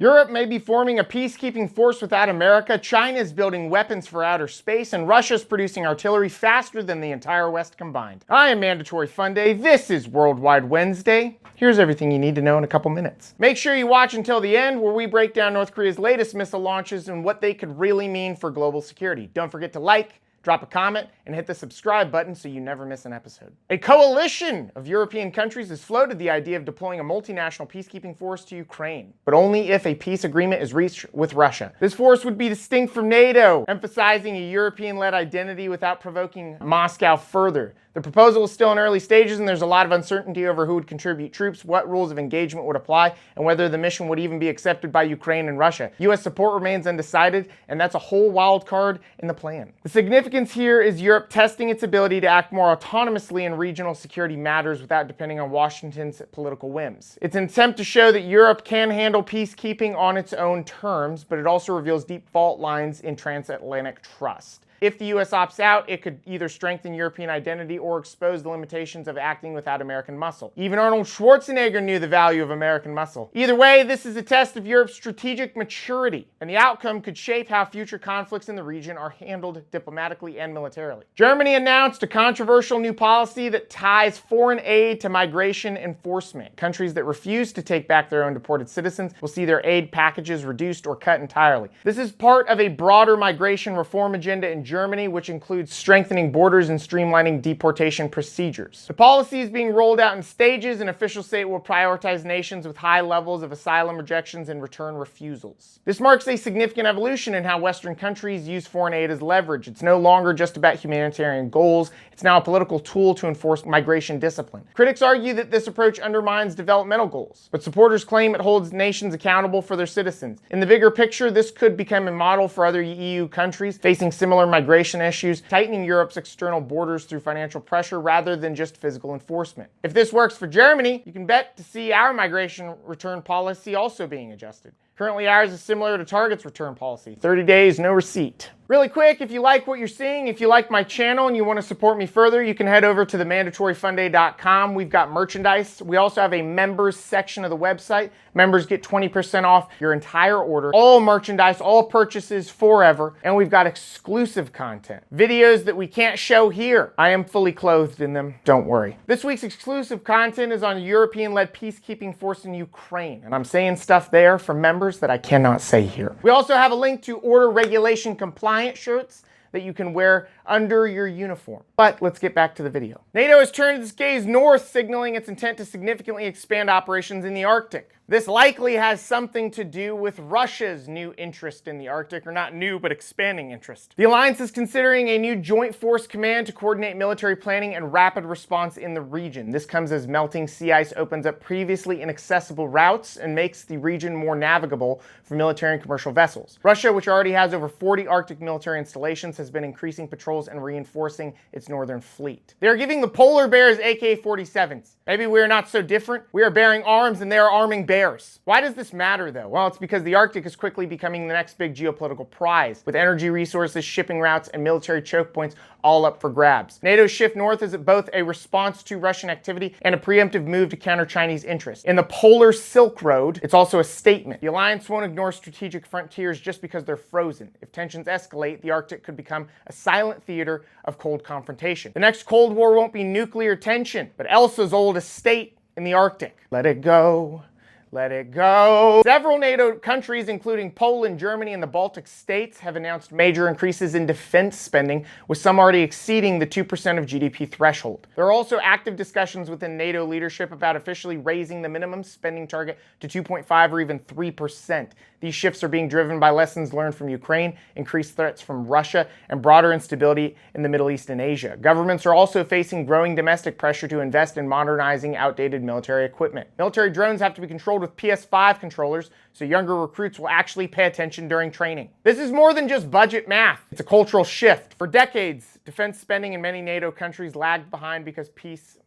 Europe may be forming a peacekeeping force without America, China's building weapons for outer space, and Russia's producing artillery faster than the entire West combined. I am Mandatory Fun Day. This is Worldwide Wednesday. Here's everything you need to know in a couple minutes. Make sure you watch until the end, where we break down North Korea's latest missile launches and what they could really mean for global security. Don't forget to like, drop a comment, and hit the subscribe button so you never miss an episode. A coalition of European countries has floated the idea of deploying a multinational peacekeeping force to Ukraine, but only if a peace agreement is reached with Russia. This force would be distinct from NATO, emphasizing a European-led identity without provoking Moscow further. The proposal is still in early stages, and there's a lot of uncertainty over who would contribute troops, what rules of engagement would apply, and whether the mission would even be accepted by Ukraine and Russia. U.S. support remains undecided, and that's a whole wild card in the plan. The significance here is Europe testing its ability to act more autonomously in regional security matters without depending on Washington's political whims. It's an attempt to show that Europe can handle peacekeeping on its own terms, but it also reveals deep fault lines in transatlantic trust. If the U.S. opts out, it could either strengthen European identity or expose the limitations of acting without American muscle. Even Arnold Schwarzenegger knew the value of American muscle. Either way, this is a test of Europe's strategic maturity, and the outcome could shape how future conflicts in the region are handled diplomatically and militarily. Germany announced a controversial new policy that ties foreign aid to migration enforcement. Countries that refuse to take back their own deported citizens will see their aid packages reduced or cut entirely. This is part of a broader migration reform agenda in Germany, which includes strengthening borders and streamlining deportation procedures. The policy is being rolled out in stages, and officials say it will prioritize nations with high levels of asylum rejections and return refusals. This marks a significant evolution in how Western countries use foreign aid as leverage. It's no longer just about humanitarian goals, it's now a political tool to enforce migration discipline. Critics argue that this approach undermines developmental goals, but supporters claim it holds nations accountable for their citizens. In the bigger picture, this could become a model for other EU countries facing similar migration issues, tightening Europe's external borders through financial pressure rather than just physical enforcement. If this works for Germany, you can bet to see our migration return policy also being adjusted. Currently, ours is similar to Target's return policy: 30 days, no receipt. Really quick, if you like what you're seeing, if you like my channel and you want to support me further, you can head over to themandatoryfunday.com. We've got merchandise. We also have a members section of the website. Members get 20% off your entire order, all merchandise, all purchases forever, and we've got exclusive content. Videos that we can't show here. I am fully clothed in them, don't worry. This week's exclusive content is on a European-led peacekeeping force in Ukraine, and I'm saying stuff there for members that I cannot say here. We also have a link to order regulation compliance shirts that you can wear under your uniform. But let's get back to the video. NATO has turned its gaze north, signaling its intent to significantly expand operations in the Arctic. This likely has something to do with Russia's new interest in the Arctic, or not new, but expanding interest. The alliance is considering a new joint force command to coordinate military planning and rapid response in the region. This comes as melting sea ice opens up previously inaccessible routes and makes the region more navigable for military and commercial vessels. Russia, which already has over 40 Arctic military installations, has been increasing patrols and reinforcing its northern fleet. They are giving the polar bears AK-47s. Maybe we are not so different. We are bearing arms and they are arming bears. Why does this matter though? Well, it's because the Arctic is quickly becoming the next big geopolitical prize, with energy resources, shipping routes, and military choke points all up for grabs. NATO's shift north is both a response to Russian activity and a preemptive move to counter Chinese interests. In the polar Silk Road, it's also a statement. The alliance won't ignore strategic frontiers just because they're frozen. If tensions escalate, the Arctic could become a silent theater of cold confrontation. The next Cold War won't be nuclear tension, but Elsa's old estate in the Arctic. Let it go. Let it go. Several NATO countries, including Poland, Germany, and the Baltic states, have announced major increases in defense spending, with some already exceeding the 2% of GDP threshold. There are also active discussions within NATO leadership about officially raising the minimum spending target to 2.5 or even 3%. These shifts are being driven by lessons learned from Ukraine, increased threats from Russia, and broader instability in the Middle East and Asia. Governments are also facing growing domestic pressure to invest in modernizing outdated military equipment. Military drones have to be controlled with PS5 controllers, so younger recruits will actually pay attention during training. This is more than just budget math. It's a cultural shift. For decades, defense spending in many NATO countries lagged behind because peace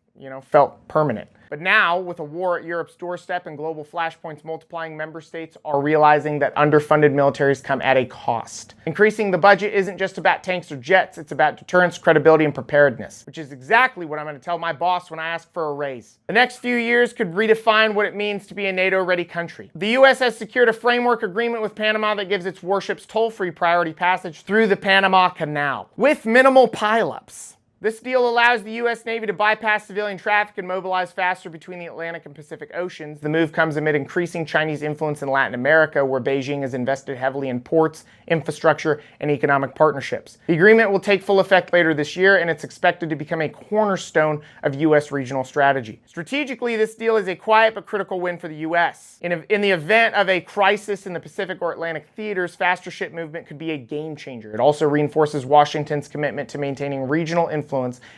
felt permanent. But now, with a war at Europe's doorstep and global flashpoints multiplying, member states are realizing that underfunded militaries come at a cost. Increasing the budget isn't just about tanks or jets, it's about deterrence, credibility, and preparedness, which is exactly what I'm going to tell my boss when I ask for a raise. The next few years could redefine what it means to be a NATO-ready country. The U.S. has secured a framework agreement with Panama that gives its warships toll-free priority passage through the Panama Canal, with minimal pileups. This deal allows the U.S. Navy to bypass civilian traffic and mobilize faster between the Atlantic and Pacific Oceans. The move comes amid increasing Chinese influence in Latin America, where Beijing has invested heavily in ports, infrastructure, and economic partnerships. The agreement will take full effect later this year, and it's expected to become a cornerstone of U.S. regional strategy. Strategically, this deal is a quiet but critical win for the U.S. In the event of a crisis in the Pacific or Atlantic theaters, faster ship movement could be a game changer. It also reinforces Washington's commitment to maintaining regional influence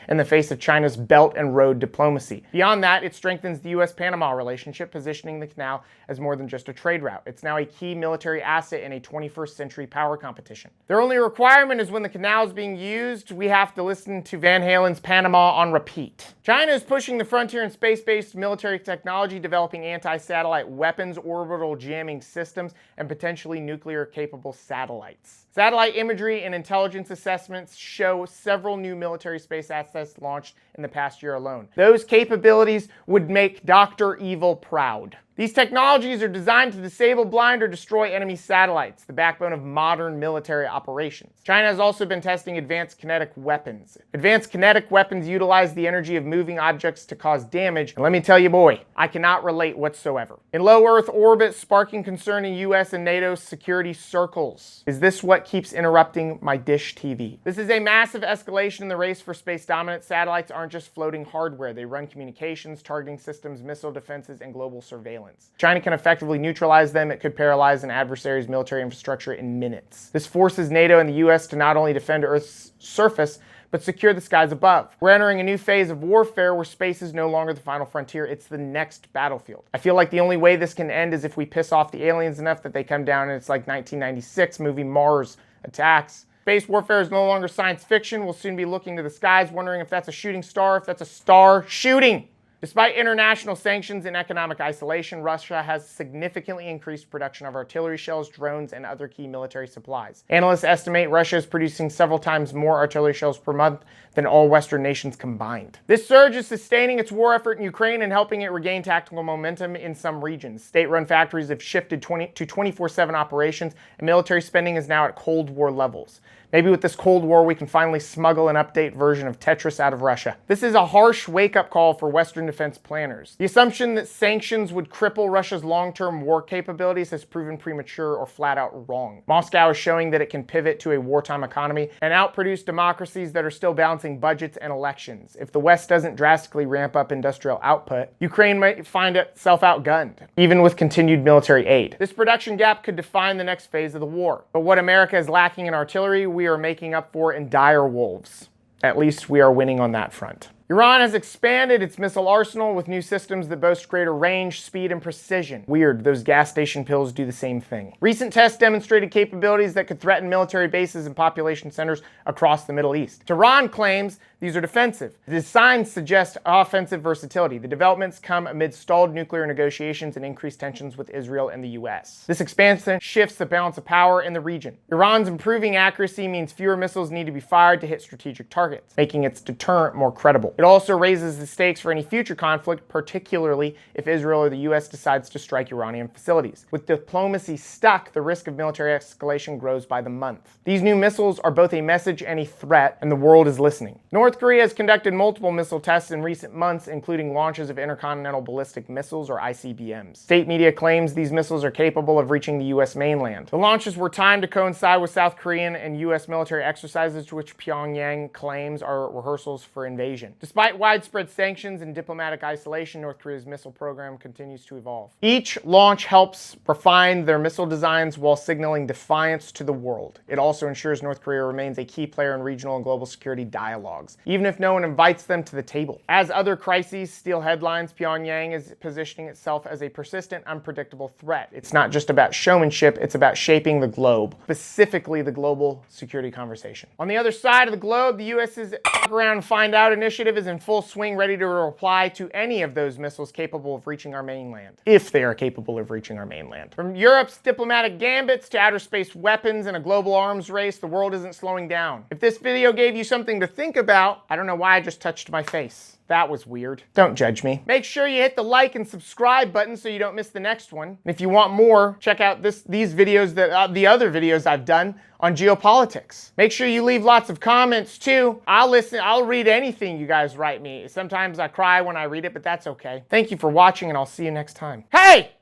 in the face of China's Belt and Road diplomacy. Beyond that, it strengthens the U.S.-Panama relationship, positioning the canal as more than just a trade route. It's now a key military asset in a 21st century power competition. Their only requirement is when the canal is being used, we have to listen to Van Halen's Panama on repeat. China is pushing the frontier in space-based military technology, developing anti-satellite weapons, orbital jamming systems, and potentially nuclear-capable satellites. Satellite imagery and intelligence assessments show several new military space assets launched in the past year alone. Those capabilities would make Dr. Evil proud. These technologies are designed to disable, blind, or destroy enemy satellites, the backbone of modern military operations. China has also been testing advanced kinetic weapons. Advanced kinetic weapons utilize the energy of moving objects to cause damage, and let me tell you, boy, I cannot relate whatsoever. In low Earth orbit, sparking concern in US and NATO security circles. Is this what keeps interrupting my dish TV? This is a massive escalation in the race for space dominance. Satellites aren't just floating hardware. They run communications, targeting systems, missile defenses, and global surveillance. China can effectively neutralize them. It could paralyze an adversary's military infrastructure in minutes. This forces NATO and the US to not only defend Earth's surface, but secure the skies above. We're entering a new phase of warfare where space is no longer the final frontier, it's the next battlefield. I feel like the only way this can end is if we piss off the aliens enough that they come down and it's like 1996 movie Mars Attacks. Space warfare is no longer science fiction. We'll soon be looking to the skies, wondering if that's a shooting star, if that's a star shooting. Despite international sanctions and economic isolation, Russia has significantly increased production of artillery shells, drones, and other key military supplies. Analysts estimate Russia is producing several times more artillery shells per month than all Western nations combined. This surge is sustaining its war effort in Ukraine and helping it regain tactical momentum in some regions. State-run factories have shifted to 24/7 operations, and military spending is now at Cold War levels. Maybe with this Cold War, we can finally smuggle an update version of Tetris out of Russia. This is a harsh wake-up call for Western defense planners. The assumption that sanctions would cripple Russia's long-term war capabilities has proven premature or flat-out wrong. Moscow is showing that it can pivot to a wartime economy and outproduce democracies that are still balancing budgets and elections. If the West doesn't drastically ramp up industrial output, Ukraine might find itself outgunned, even with continued military aid. This production gap could define the next phase of the war. But what America is lacking in artillery, we are making up for in dire wolves. At least we are winning on that front. Iran has expanded its missile arsenal with new systems that boast greater range, speed, and precision. Weird, those gas station pills do the same thing. Recent tests demonstrated capabilities that could threaten military bases and population centers across the Middle East. Tehran claims these are defensive. The designs suggest offensive versatility. The developments come amid stalled nuclear negotiations and increased tensions with Israel and the US. This expansion shifts the balance of power in the region. Iran's improving accuracy means fewer missiles need to be fired to hit strategic targets, making its deterrent more credible. It also raises the stakes for any future conflict, particularly if Israel or the US decides to strike Iranian facilities. With diplomacy stuck, the risk of military escalation grows by the month. These new missiles are both a message and a threat, and the world is listening. North Korea has conducted multiple missile tests in recent months, including launches of intercontinental ballistic missiles, or ICBMs. State media claims these missiles are capable of reaching the US mainland. The launches were timed to coincide with South Korean and US military exercises, which Pyongyang claims are rehearsals for invasion. Despite widespread sanctions and diplomatic isolation, North Korea's missile program continues to evolve. Each launch helps refine their missile designs while signaling defiance to the world. It also ensures North Korea remains a key player in regional and global security dialogues, even if no one invites them to the table. As other crises steal headlines, Pyongyang is positioning itself as a persistent, unpredictable threat. It's not just about showmanship, it's about shaping the globe, specifically the global security conversation. On the other side of the globe, the US's Around Find Out initiative offensive is in full swing, ready to reply to any of those missiles capable of reaching our mainland, if they are capable of reaching our mainland. From Europe's diplomatic gambits to outer space weapons and a global arms race, the world isn't slowing down. If this video gave you something to think about, I don't know why I just touched my face. That was weird. Don't judge me. Make sure you hit the like and subscribe button so you don't miss the next one. And if you want more, check out these videos, the other videos I've done on geopolitics. Make sure you leave lots of comments too. I'll read anything you guys write me. Sometimes I cry when I read it, but that's okay. Thank you for watching, and I'll see you next time. Hey!